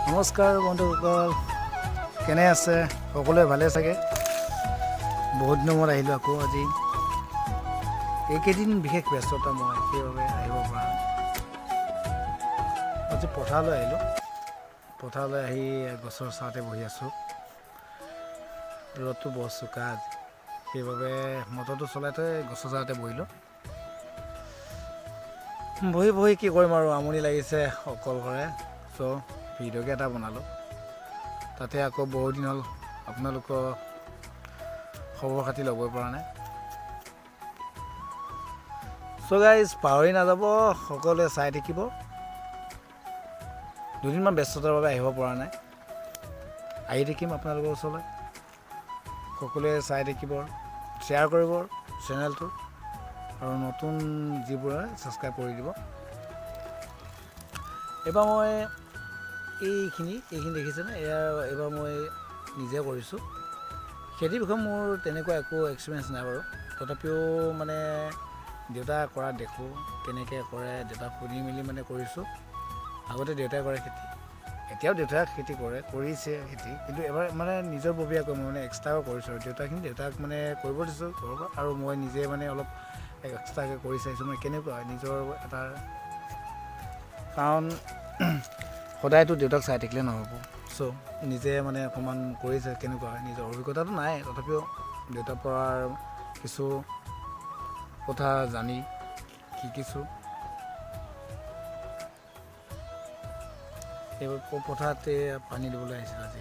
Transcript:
নমস্কাৰ বন্ধুসকল, কেনে আছে? সকলোৱে ভালে চাগে? বহুত দিনৰ মূৰত আহিলোঁ আকৌ আজি। এইকেইদিন বিশেষ ব্যস্ততা মই সেইবাবে আহিব পৰা নাই। আজি পথাৰলৈ আহিলোঁ। পথাৰলৈ আহি গছৰ ছাঁতে বহি আছোঁ। ৰ'দটো বৰ চোকা আজি, সেইবাবে মটৰটো চলাই থৈ গছৰ ছাঁতে বহিলোঁ। বহি বহি কি কৰিম আৰু, আমনি লাগিছে অকলশৰে। চ' ভিডিঅ'কে এটা বনালোঁ। তাতে আকৌ বহুত দিন হ'ল আপোনালোকৰ খবৰ খাতি ল'বই পৰা নাই। চ' গাইজ, পাহৰি নাযাব, সকলোৱে চাই থাকিব। দুদিনমান ব্যস্ততাৰ বাবে আহিব পৰা নাই। আহি থাকিম আপোনালোকৰ ওচৰলৈ। সকলোৱে চাই থাকিব, শ্বেয়াৰ কৰিব চেনেলটো, আৰু নতুন যিবোৰে ছাবস্ক্ৰাইব কৰি দিব। এইবাৰ মই এইখিনি দেখিছেনে? এইবাৰ মই নিজে কৰিছোঁ। খেতিৰ বিষয়ে মোৰ তেনেকুৱা একো এক্সপিৰিয়েঞ্চ নাই বাৰু। তথাপিও মানে দেউতা কৰা দেখোঁ, কেনেকৈ কৰে দেউতাক সুধি মেলি মানে কৰিছোঁ। আগতে দেউতাই কৰে খেতি, এতিয়াও দেউতাই খেতি কৰিছে খেতি, কিন্তু এবাৰ মানে নিজৰ ববীয়াকৈ মই মানে এক্সট্ৰাকৈ কৰিছোঁ। আৰু দেউতাক মানে কৰিব দিছোঁ ঘৰৰ পৰা, আৰু মই নিজে মানে অলপ এক্সট্ৰাকৈ কৰি চাইছোঁ মানে কেনেকুৱা হয় নিজৰ এটা। কাৰণ সদায়তো দেউতাক চাই থাকিলে নহ'ব। চ' নিজে মানে অকণমান কৰিছে কেনেকুৱা হয়, নিজৰ অভিজ্ঞতাটো নাই, তথাপিও দেউতাৰ পৰা কিছু কথা জানি শিকিছোঁ। এইবাৰ পথাৰতে পানী দিবলৈ আহিছিল আজি।